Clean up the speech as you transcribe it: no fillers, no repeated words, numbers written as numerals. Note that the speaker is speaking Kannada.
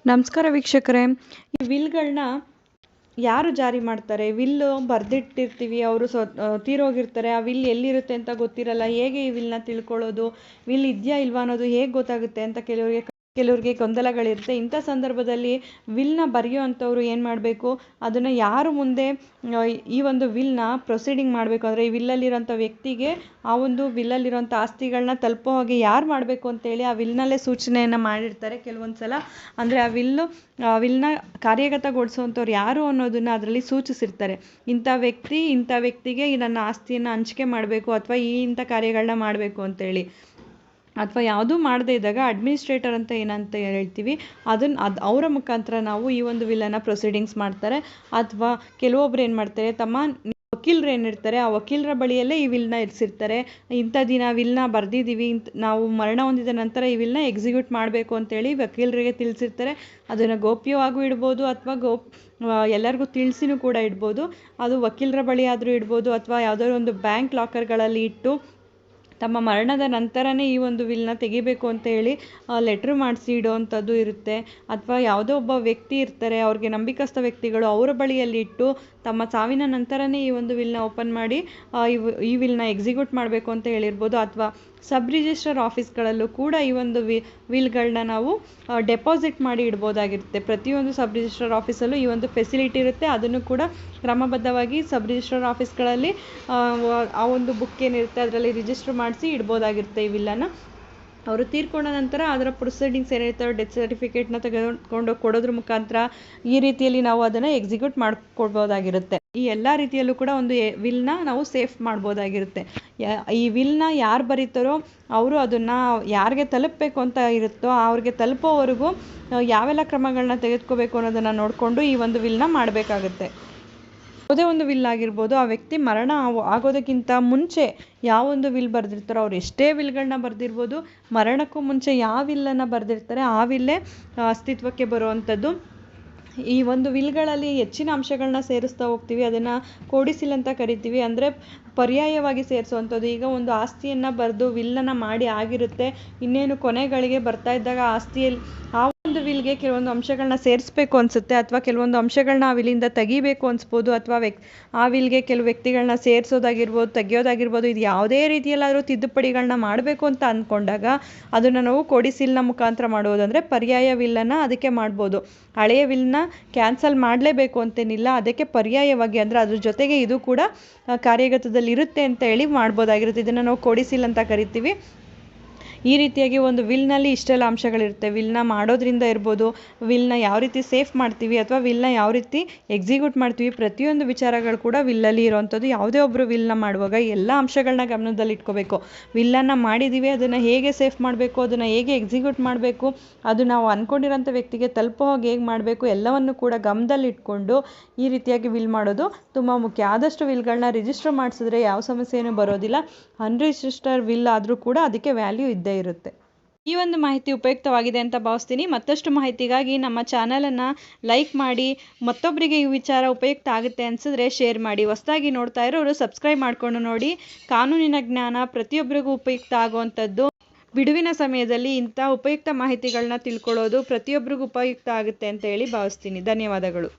ನಮಸ್ಕಾರ ವೀಕ್ಷಕರೇ. ಈ ವಿಲ್ಗಳನ್ನ ಯಾರು ಜಾರಿ ಮಾಡ್ತಾರೆ? ವಿಲ್ ಬರೆದಿಟ್ಟಿರ್ತೀವಿ, ಅವರು ತೀರೋಗಿರ್ತಾರೆ. ಆ ವಿಲ್ ಎಲ್ಲಿರುತ್ತೆ ಅಂತ ಗೊತ್ತಿರಲ್ಲ. ಹೇಗೆ ಈ ವಿಲ್ನ ತಿಳ್ಕೊಳ್ಳೋದು, ವಿಲ್ ಇದೆಯಾ ಇಲ್ವಾ ಅನ್ನೋದು ಹೇಗೆ ಗೊತ್ತಾಗುತ್ತೆ ಅಂತ ಕೆಲವ್ರಿಗೆ ಗೊಂದಲಗಳಿರುತ್ತೆ. ಇಂಥ ಸಂದರ್ಭದಲ್ಲಿ ವಿಲ್ನ ಬರೆಯೋ ಅಂಥವ್ರು ಏನು ಮಾಡಬೇಕು, ಅದನ್ನು ಯಾರು ಮುಂದೆ ಈ ಒಂದು ವಿಲ್ನ ಪ್ರೊಸೀಡಿಂಗ್ ಮಾಡಬೇಕು ಅಂದರೆ ಈ ವಿಲ್ಲಲ್ಲಿರೋಂಥ ವ್ಯಕ್ತಿಗೆ ಆ ಒಂದು ವಿಲ್ಲಲ್ಲಿರೋಂಥ ಆಸ್ತಿಗಳನ್ನ ತಲುಪೋ ಹಾಗೆ ಯಾರು ಮಾಡಬೇಕು ಅಂತೇಳಿ ಆ ವಿಲ್ನಲ್ಲೇ ಸೂಚನೆಯನ್ನು ಮಾಡಿರ್ತಾರೆ ಕೆಲವೊಂದು ಸಲ. ಅಂದರೆ ಆ ವಿಲ್ನ ಕಾರ್ಯಗತಗೊಳಿಸುವಂಥವ್ರು ಯಾರು ಅನ್ನೋದನ್ನು ಅದರಲ್ಲಿ ಸೂಚಿಸಿರ್ತಾರೆ. ಇಂಥ ವ್ಯಕ್ತಿಗೆ ನನ್ನ ಆಸ್ತಿಯನ್ನು ಹಂಚಿಕೆ ಮಾಡಬೇಕು ಅಥವಾ ಇಂಥ ಕಾರ್ಯಗಳನ್ನ ಮಾಡಬೇಕು ಅಂತೇಳಿ. ಅಥವಾ ಯಾವುದೂ ಮಾಡದೇ ಇದ್ದಾಗ ಅಡ್ಮಿನಿಸ್ಟ್ರೇಟರ್ ಅಂತ ಏನಂತ ಹೇಳ್ತೀವಿ, ಅವರ ಮುಖಾಂತರ ನಾವು ಈ ಒಂದು ವಿಲ್ಲನ್ನು ಪ್ರೊಸೀಡಿಂಗ್ಸ್ ಮಾಡ್ತಾರೆ. ಅಥವಾ ಕೆಲವೊಬ್ರು ಏನು ಮಾಡ್ತಾರೆ, ತಮ್ಮ ವಕೀಲರು ಏನಿರ್ತಾರೆ ಆ ವಕೀಲರ ಬಳಿಯಲ್ಲೇ ಈ ವಿಲ್ನ ಇರಿಸಿರ್ತಾರೆ. ಇಂಥ ದಿನ ವಿಲ್ನ ಬರೆದಿದ್ದೀವಿ, ನಾವು ಮರಣ ಹೊಂದಿದ ನಂತರ ಈ ವಿಲ್ನ ಎಕ್ಸಿಕ್ಯೂಟ್ ಮಾಡಬೇಕು ಅಂತೇಳಿ ವಕೀಲರಿಗೆ ತಿಳಿಸಿರ್ತಾರೆ. ಅದನ್ನು ಗೌಪ್ಯವಾಗೂ ಇಡ್ಬೋದು ಅಥವಾ ಎಲ್ಲರಿಗೂ ತಿಳಿಸಿನೂ ಕೂಡ ಇಡ್ಬೋದು. ಅದು ವಕೀಲರ ಬಳಿ ಆದರೂ ಇಡ್ಬೋದು ಅಥವಾ ಯಾವುದಾದ್ರು ಒಂದು ಬ್ಯಾಂಕ್ ಲಾಕರ್ಗಳಲ್ಲಿ ಇಟ್ಟು ತಮ್ಮ ಮರಣದ ನಂತರನೇ ಈ ಒಂದು ವಿಲ್ನ ತೆಗಿಬೇಕು ಅಂತ ಹೇಳಿ ಲೆಟ್ರ್ ಮಾಡಿಸಿ ಇಡೋವಂಥದ್ದು ಇರುತ್ತೆ. ಅಥವಾ ಯಾವುದೋ ಒಬ್ಬ ವ್ಯಕ್ತಿ ಇರ್ತಾರೆ, ಅವ್ರಿಗೆ ನಂಬಿಕಸ್ಥ ವ್ಯಕ್ತಿಗಳು, ಅವರ ಬಳಿಯಲ್ಲಿ ಇಟ್ಟು ತಮ್ಮ ಸಾವಿನ ನಂತರನೇ ಈ ಒಂದು ವಿಲ್ನ ಓಪನ್ ಮಾಡಿ ಈ ವಿಲ್ನ ಎಕ್ಸಿಕ್ಯೂಟ್ ಮಾಡಬೇಕು ಅಂತ ಹೇಳಿರ್ಬೋದು. ಅಥವಾ ಸಬ್ ರಿಜಿಸ್ಟ್ರಾರ್ ಆಫೀಸ್ಗಳಲ್ಲೂ ಕೂಡ ಈ ಒಂದು ವಿಲ್ಗಳನ್ನ ನಾವು ಡೆಪಾಸಿಟ್ ಮಾಡಿ ಇಡ್ಬೋದಾಗಿರುತ್ತೆ. ಪ್ರತಿಯೊಂದು ಸಬ್ ರಿಜಿಸ್ಟ್ರಾರ್ ಆಫೀಸಲ್ಲೂ ಈ ಒಂದು ಫೆಸಿಲಿಟಿ ಇರುತ್ತೆ. ಅದನ್ನು ಕೂಡ ಕ್ರಮಬದ್ಧವಾಗಿ ಸಬ್ ರಿಜಿಸ್ಟ್ರಾರ್ ಆಫೀಸ್ಗಳಲ್ಲಿ ಆ ಒಂದು ಬುಕ್ ಏನಿರುತ್ತೆ ಅದರಲ್ಲಿ ರಿಜಿಸ್ಟರ್ ಮಾಡಿಸಿ ಇಡ್ಬೋದಾಗಿರುತ್ತೆ ಈ ವಿಲ್ಲನ್ನು. ಅವರು ತೀರ್ಕೊಂಡ ನಂತರ ಅದರ ಪ್ರೊಸೀಡಿಂಗ್ಸ್ ಏನಿರ್ತಾರೆ, ಡೆತ್ ಸರ್ಟಿಫಿಕೇಟ್ನ ತೆಗೆದುಕೊಂಡು ಕೊಡೋದ್ರ ಮುಖಾಂತರ ಈ ರೀತಿಯಲ್ಲಿ ನಾವು ಅದನ್ನು ಎಕ್ಸಿಕ್ಯೂಟ್ ಮಾಡಿಕೊಡ್ಬೋದಾಗಿರುತ್ತೆ. ಈ ಎಲ್ಲ ರೀತಿಯಲ್ಲೂ ಕೂಡ ಒಂದು ವಿಲ್ನ ನಾವು ಸೇಫ್ ಮಾಡ್ಬೋದಾಗಿರುತ್ತೆ. ಈ ವಿಲ್ನ ಯಾರು ಬರೀತಾರೋ ಅವರು ಅದನ್ನು ಯಾರಿಗೆ ತಲುಪಬೇಕು ಅಂತ ಇರುತ್ತೋ ಅವ್ರಿಗೆ ತಲುಪೋವರೆಗೂ ಯಾವೆಲ್ಲ ಕ್ರಮಗಳನ್ನ ತೆಗೆದುಕೋಬೇಕು ಅನ್ನೋದನ್ನು ನೋಡಿಕೊಂಡು ಈ ಒಂದು ವಿಲ್ನ ಮಾಡಬೇಕಾಗುತ್ತೆ. ಯಾವುದೇ ಒಂದು ವಿಲ್ ಆಗಿರ್ಬೋದು, ಆ ವ್ಯಕ್ತಿ ಮರಣ ಆಗೋದಕ್ಕಿಂತ ಮುಂಚೆ ಯಾವೊಂದು ವಿಲ್ ಬರೆದಿರ್ತಾರೋ, ಅವ್ರು ಎಷ್ಟೇ ವಿಲ್ಗಳನ್ನ ಬರೆದಿರ್ಬೋದು, ಮರಣಕ್ಕೂ ಮುಂಚೆ ಯಾವ ವಿಲ್ಲನ್ನು ಬರೆದಿರ್ತಾರೆ ಆ ವಿಲ್ಲೇ ಅಸ್ತಿತ್ವಕ್ಕೆ ಬರುವಂಥದ್ದು. ಈ ಒಂದು ವಿಲ್ಗಳಲ್ಲಿ ಹೆಚ್ಚಿನ ಅಂಶಗಳನ್ನ ಸೇರಿಸ್ತಾ ಹೋಗ್ತೀವಿ, ಅದನ್ನು ಕೋಡಿಸಿಲ್ ಅಂತ ಕರಿತೀವಿ. ಅಂದರೆ ಪರ್ಯಾಯವಾಗಿ ಸೇರಿಸುವಂಥದ್ದು. ಈಗ ಒಂದು ಆಸ್ತಿಯನ್ನು ಬರೆದು ವಿಲ್ಲನ್ನು ಮಾಡಿ ಆಗಿರುತ್ತೆ, ಇನ್ನೇನು ಕೊನೆಗಳಿಗೆ ಬರ್ತಾ ಇದ್ದಾಗ ಆಸ್ತಿಯಲ್ಲಿ ಆ ಒಂದು ವಿಲ್ಗೆ ಕೆಲವೊಂದು ಅಂಶಗಳನ್ನ ಸೇರಿಸ್ಬೇಕು ಅನಿಸುತ್ತೆ, ಅಥವಾ ಕೆಲವೊಂದು ಅಂಶಗಳನ್ನ ಆ ವಿಲ್ಲಿಂದ ತೆಗಿಬೇಕು ಅನಿಸ್ಬೋದು, ಅಥವಾ ಆ ವಿಲ್ಗೆ ಕೆಲವು ವ್ಯಕ್ತಿಗಳನ್ನ ಸೇರಿಸೋದಾಗಿರ್ಬೋದು, ತೆಗಿಯೋದಾಗಿರ್ಬೋದು. ಇದು ಯಾವುದೇ ರೀತಿಯಲ್ಲಾದರೂ ತಿದ್ದುಪಡಿಗಳನ್ನ ಮಾಡಬೇಕು ಅಂತ ಅಂದ್ಕೊಂಡಾಗ ಅದನ್ನು ನಾವು ಕೋಡಿಸಿಲ್ನ ಮುಖಾಂತರ ಮಾಡುವುದು. ಅಂದರೆ ಪರ್ಯಾಯ ವಿಲ್ಲನ್ನು ಅದಕ್ಕೆ ಮಾಡ್ಬೋದು. ಹಳೆಯ ವಿಲ್ನ ಕ್ಯಾನ್ಸಲ್ ಮಾಡಲೇಬೇಕು ಅಂತೇನಿಲ್ಲ, ಅದಕ್ಕೆ ಪರ್ಯಾಯವಾಗಿ ಅಂದರೆ ಅದ್ರ ಜೊತೆಗೆ ಇದು ಕೂಡ ಕಾರ್ಯಗತದಲ್ಲಿ ಇರುತ್ತೆ ಅಂತ ಹೇಳಿ ಮಾಡ್ಬೋದಾಗಿರುತ್ತೆ. ಇದನ್ನು ನಾವು ಕೋಡಿಸಿಲ್ ಅಂತ ಕರಿತೀವಿ. ಈ ರೀತಿಯಾಗಿ ಒಂದು ವಿಲ್ನಲ್ಲಿ ಇಷ್ಟೆಲ್ಲ ಅಂಶಗಳಿರುತ್ತೆ. ವಿಲ್ನ ಮಾಡೋದ್ರಿಂದ ಇರ್ಬೋದು, ವಿಲ್ನ ಯಾವ ರೀತಿ ಸೇಫ್ ಮಾಡ್ತೀವಿ ಅಥವಾ ವಿಲ್ನ ಯಾವ ರೀತಿ ಎಕ್ಸಿಕ್ಯೂಟ್ ಮಾಡ್ತೀವಿ, ಪ್ರತಿಯೊಂದು ವಿಚಾರಗಳು ಕೂಡ ವಿಲ್ಲಲ್ಲಿ ಇರೋವಂಥದ್ದು. ಯಾವುದೇ ಒಬ್ಬರು ವಿಲ್ನ ಮಾಡುವಾಗ ಎಲ್ಲ ಅಂಶಗಳನ್ನ ಗಮನದಲ್ಲಿ ಇಟ್ಕೋಬೇಕು. ವಿಲ್ಲನ್ನು ಮಾಡಿದ್ದೀವಿ, ಅದನ್ನು ಹೇಗೆ ಸೇಫ್ ಮಾಡಬೇಕು, ಅದನ್ನು ಹೇಗೆ ಎಕ್ಸಿಕ್ಯೂಟ್ ಮಾಡಬೇಕು, ಅದು ನಾವು ಅಂದ್ಕೊಂಡಿರೋಂಥ ವ್ಯಕ್ತಿಗೆ ತಲುಪೋ ಹಾಗೆ ಹೇಗೆ ಮಾಡಬೇಕು, ಎಲ್ಲವನ್ನು ಕೂಡ ಗಮನದಲ್ಲಿ ಇಟ್ಕೊಂಡು ಈ ರೀತಿಯಾಗಿ ವಿಲ್ ಮಾಡೋದು ತುಂಬ ಮುಖ್ಯ. ಆದಷ್ಟು ವಿಲ್ಗಳನ್ನ ರಿಜಿಸ್ಟರ್ ಮಾಡಿಸಿದ್ರೆ ಯಾವ ಸಮಸ್ಯೆನೂ ಬರೋದಿಲ್ಲ. ಅನ್ರಿಜಿಸ್ಟರ್ ವಿಲ್ ಆದರೂ ಕೂಡ ಅದಕ್ಕೆ ವ್ಯಾಲ್ಯೂ ಇದ್ದೇ ಇರುತ್ತೆ. ಈ ಒಂದು ಮಾಹಿತಿ ಉಪಯುಕ್ತವಾಗಿದೆ ಅಂತ ಭಾವಿಸ್ತೀನಿ. ಮತ್ತಷ್ಟು ಮಾಹಿತಿಗಾಗಿ ನಮ್ಮ ಚಾನಲನ್ನು ಲೈಕ್ ಮಾಡಿ, ಮತ್ತೊಬ್ಬರಿಗೆ ಈ ವಿಚಾರ ಉಪಯುಕ್ತ ಆಗುತ್ತೆ ಅನಿಸಿದ್ರೆ ಶೇರ್ ಮಾಡಿ. ಹೊಸದಾಗಿ ನೋಡ್ತಾ ಇರೋರು ಸಬ್ಸ್ಕ್ರೈಬ್ ಮಾಡಿಕೊಂಡು ನೋಡಿ. ಕಾನೂನಿನ ಜ್ಞಾನ ಪ್ರತಿಯೊಬ್ಬರಿಗೂ ಉಪಯುಕ್ತ ಆಗುವಂಥದ್ದು. ಬಿಡುವಿನ ಸಮಯದಲ್ಲಿ ಇಂಥ ಉಪಯುಕ್ತ ಮಾಹಿತಿಗಳನ್ನ ತಿಳ್ಕೊಳ್ಳೋದು ಪ್ರತಿಯೊಬ್ಬರಿಗೂ ಉಪಯುಕ್ತ ಆಗುತ್ತೆ ಅಂತ ಹೇಳಿ ಭಾವಿಸ್ತೀನಿ. ಧನ್ಯವಾದಗಳು.